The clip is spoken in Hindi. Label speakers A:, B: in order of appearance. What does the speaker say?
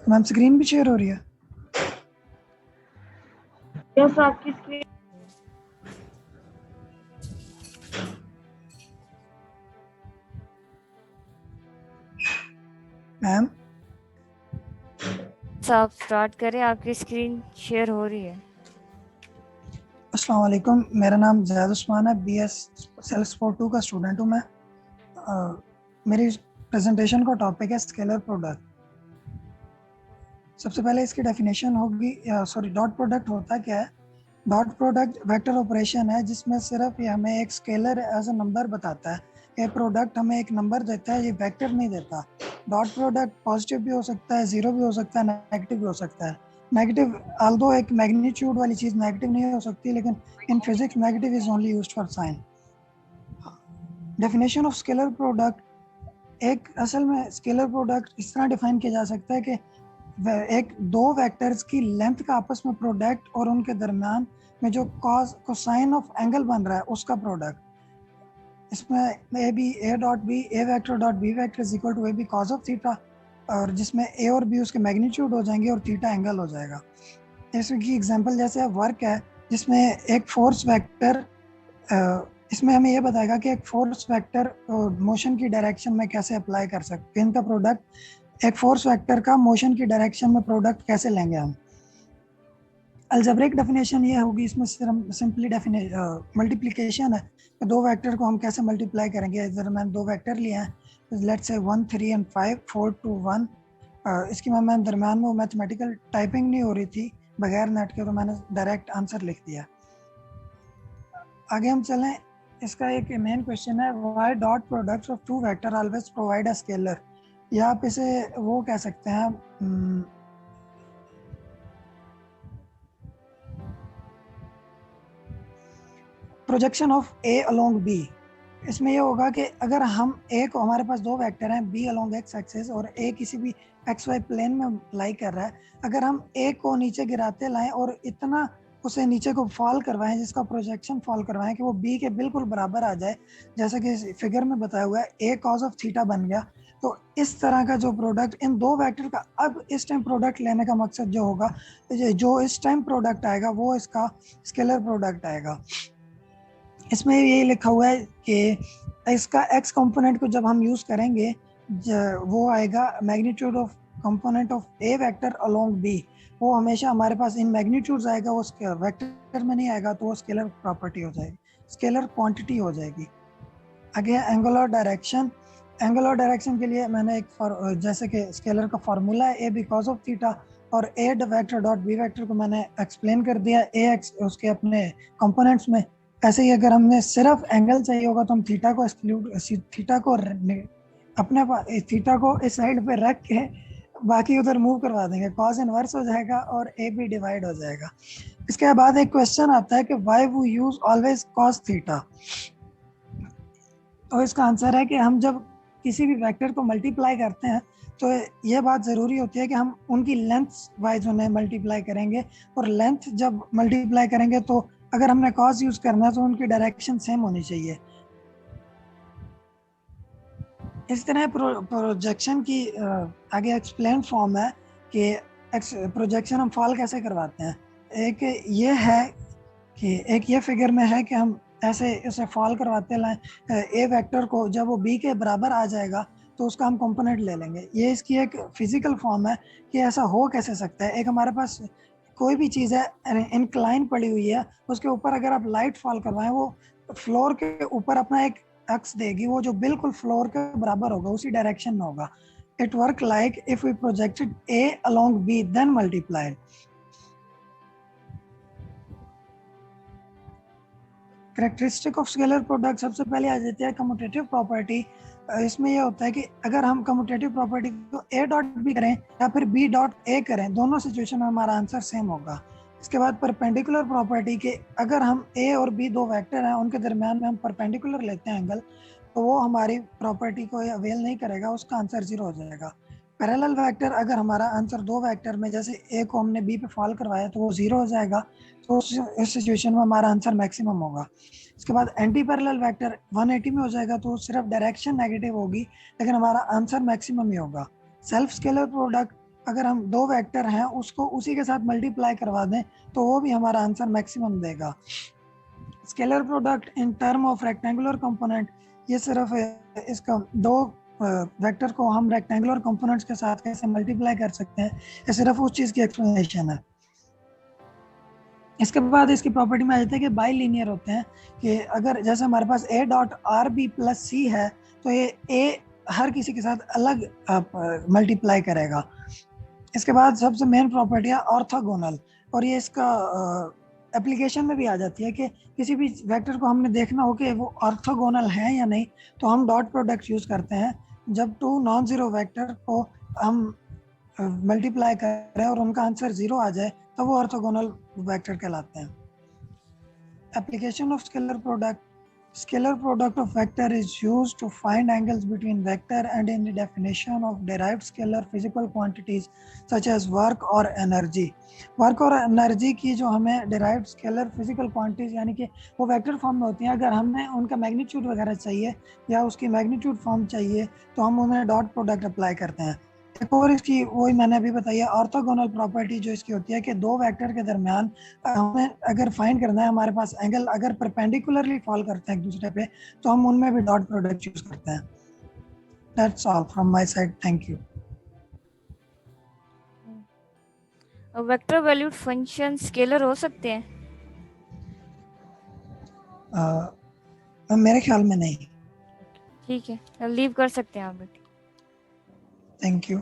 A: मैम स्क्रीन भी शेयर हो रही है?
B: यस, आपकी स्क्रीन
A: मैम
C: आप स्टार्ट करें, आपकी स्क्रीन शेयर हो रही है।
A: अस्सलाम वालेकुम, मेरा नाम ज़ैद उस्मान है, BS सेल्स स्पोर्ट 2 का स्टूडेंट हूँ मैं। मेरी प्रेजेंटेशन का टॉपिक है स्केलर प्रोडक्ट। सबसे पहले इसकी डेफिनेशन होगी, सॉरी, डॉट प्रोडक्ट होता क्या है? डॉट प्रोडक्ट वेक्टर ऑपरेशन है जिसमें सिर्फ ये हमें एक स्केलर एज अ नंबर बताता है। ये प्रोडक्ट हमें एक नंबर देता है, ये वेक्टर नहीं देता। डॉट प्रोडक्ट पॉजिटिव भी हो सकता है, जीरो भी हो सकता है, नेगेटिव भी हो सकता है। नेगेटिव, आल्दो एक मैग्नीट्यूड वाली चीज नेगेटिव नहीं हो सकती, लेकिन in physics negative is only used for sign. Definition of scalar product, एक असल में स्केलर प्रोडक्ट इस तरह डिफाइन किया जा सकता है कि एक दो वेक्टर्स की लेंथ का आपस में प्रोडक्ट और उनके दरमियान में जो कॉस कोसाइन ऑफ एंगल बन रहा है उसका प्रोडक्ट। इसमें A B A dot B A vector dot B vector is equal to A B cos of theta, और जिसमें ए और बी उसके मैग्नीट्यूड हो जाएंगे और थीटा एंगल हो जाएगा। इसकी एग्जांपल जैसे वर्क है जिसमें एक फोर्स वेक्टर, इसमें हमें ये बताएगा कि एक फोर्स वेक्टर मोशन की डायरेक्शन में कैसे अप्लाई कर सकते हैं। इनका प्रोडक्ट, एक फोर्स वेक्टर का मोशन की डायरेक्शन में प्रोडक्ट कैसे लेंगे हम। अलजेब्रिक डेफिनेशन ये होगी, इसमें सिंपली मल्टीप्लिकेशन है कि दो वेक्टर को हम कैसे मल्टीप्लाई करेंगे। इधर मैंने दो वेक्टर लिए हैं, लेट्स से 1 3 एंड 5 4 2 1। इसकी मैं दरम्यान में मैथमेटिकल टाइपिंग नहीं हो रही थी बगैर नेट के, तो मैंने डायरेक्ट आंसर लिख दिया। आगे हम चलें, इसका एक मेन क्वेश्चन है, why dot products of two vector always provide a scalar. या आप इसे वो कह सकते हैं, projection of A along B. इसमें ये होगा कि अगर हम ए को, हमारे पास दो वेक्टर हैं बी अलोंग एक्स एक्सिस और ए किसी भी एक्स वाई प्लेन में लाई कर रहा है, अगर हम ए को नीचे गिराते लाएं और इतना उसे नीचे को फॉल करवाएं, जिसका प्रोजेक्शन फॉल करवाएं कि वो बी के बिल्कुल बराबर आ जाए, जैसा कि फिगर में बताया हुआ है ए कॉस ऑफ थीटा बन गया, तो इस तरह का जो प्रोडक्ट इन दो वेक्टर का, अब इस टाइम प्रोडक्ट लेने का मकसद जो होगा, जो इस टाइम प्रोडक्ट आएगा वो इसका स्केलर प्रोडक्ट आएगा। इसमें यही लिखा हुआ है कि इसका एक्स कंपोनेंट को जब हम यूज करेंगे वो आएगा magnitude of component of A vector along B, वो हमेशा हमारे पास इन मैग्नीट्यूड्स आएगा, वो वेक्टर में नहीं आएगा, तो वो स्केलर प्रॉपर्टी हो जाएगी, स्केलर क्वांटिटी हो जाएगी। आगे एंगुलर डायरेक्शन, एंगुलर डायरेक्शन के लिए मैंने एक जैसे कि स्केलर का फार्मूला है ए बिकॉज ऑफ थीटा, और ए वेक्टर डॉट बी वेक्टर को मैंने एक्सप्लेन कर दिया ए एक्स उसके अपने कंपोनेंट्स में। ऐसे ही अगर हमने सिर्फ एंगल चाहिए होगा तो हम थीटा को एक्सक्लूड, थीटा को अपने थीटा को इस साइड पे रख के बाकी उधर मूव करवा देंगे, कॉस इनवर्स हो जाएगा और ए बी डिवाइड हो जाएगा। इसके बाद एक क्वेश्चन आता है कि why we use always cos theta. तो इसका आंसर है कि हम जब किसी भी वेक्टर को मल्टीप्लाई करते हैं तो ये बात ज़रूरी होती है कि हम उनकी लेंथ वाइज उन्हें मल्टीप्लाई करेंगे, और लेंथ जब मल्टीप्लाई करेंगे तो अगर हमने कॉस यूज करना है तो उनकी डायरेक्शन सेम होनी चाहिए। इस तरह प्रोजेक्शन की आगे एक्सप्लेन फॉर्म है कि प्रोजेक्शन हम फॉल कैसे करवाते हैं। एक ये है कि एक ये फिगर में है कि हम ऐसे इसे फॉल करवाते लाएं ए वेक्टर को, जब वो बी के बराबर आ जाएगा तो उसका हम कंपोनेंट ले लेंगे। ये इसकी एक फिजिकल फॉर्म है कि ऐसा हो कैसे सकता है। एक हमारे पास कोई भी चीज़ है इंक्लाइन पड़ी हुई है, उसके ऊपर अगर आप लाइट फॉल करवाएं, वो फ्लोर के ऊपर अपना एक एक्स देगी, वो जो बिल्कुल फ्लोर के बराबर होगा, उसी डायरेक्शन में होगा। It work like if we projected A along B then multiplied. Characteristic of scalar product, सबसे पहले आ जाती है कम्यूटेटिव प्रॉपर्टी। इसमें यह होता है कि अगर हम कम्यूटेटिव प्रॉपर्टी को ए डॉट बी करें या फिर बी डॉट ए करें, दोनों सिचुएशन में हमारा आंसर सेम होगा। इसके बाद परपेंडिकुलर प्रॉपर्टी के, अगर हम ए और बी दो वेक्टर हैं, उनके दरमियान में हम परपेंडिकुलर लेते हैं एंगल, तो वो हमारी प्रॉपर्टी को अवेल नहीं करेगा, उसका आंसर 0 हो जाएगा। पैरेलल वेक्टर, अगर हमारा आंसर दो वेक्टर में जैसे ए को हमने बी पे फॉल करवाया तो वो 0 हो जाएगा, तो उस सिचुएशन में हमारा आंसर मैक्सिमम होगा। इसके बाद एंटी पैरेलल वेक्टर 180 में हो जाएगा, तो सिर्फ डायरेक्शन नेगेटिव होगी लेकिन हमारा आंसर मैक्सिमम ही होगा। सेल्फ स्केलर प्रोडक्ट, अगर हम दो वेक्टर हैं उसको उसी के साथ मल्टीप्लाई करवा दें तो वो भी हमारा आंसर मैक्सिमम देगा। Scalar product in term of rectangular component, ये सिर्फ इसका दो वेक्टर को हम रेक्टेंगुलर कंपोनेंट्स के साथ कैसे मल्टीप्लाई कर सकते हैं, ये सिर्फ उस चीज़ की एक्सप्लेनेशन है। इसके बाद इसकी प्रॉपर्टी में आ जाता है कि बाई लीनियर होते हैं, कि अगर जैसे हमारे पास A dot R B plus C है तो ये ए हर किसी के साथ अलग मल्टीप्लाई करेगा। इसके बाद सबसे मेन प्रॉपर्टी है ऑर्थोगोनल, और ये इसका एप्लीकेशन में भी आ जाती है कि किसी भी वेक्टर को हमने देखना हो कि वो ऑर्थोगोनल है या नहीं, तो हम डॉट प्रोडक्ट यूज करते हैं। जब टू नॉन जीरो वेक्टर को हम मल्टीप्लाई करें और उनका आंसर जीरो आ जाए तो वो ऑर्थोगोनल वेक्टर कहलाते हैं। Application of scalar product, scalar product of vector is used to find angles between vector and in the definition of derived scalar physical quantities such as work or energy। Work और एनर्जी की जो हमें derived scalar physical quantities यानी कि वो वेक्टर फॉर्म में होती हैं, अगर हमें उनका मैग्नीट्यूड वगैरह चाहिए या उसकी मैग्नीट्यूड फॉर्म चाहिए तो हम उन्हें डॉट प्रोडक्ट अप्लाई करते हैं। एक और इसकी वही मैंने अभी बताई है ऑर्थोगोनल प्रॉपर्टी, जो इसकी होती है कि दो वेक्टर के दरमियान हमें अगर फाइंड करना है हमारे पास एंगल अगर परपेंडिकुलरली फॉल करते हैं एक दूसरे पे तो हम उनमें भी डॉट प्रोडक्ट यूज करते हैं। That's all from my side, thank you.
C: Vector valued function scalar हो सकते हैं?
A: मेरे ख्याल में नहीं।
C: ठीक है, लीव कर सकते हैं आप।
A: Thank you.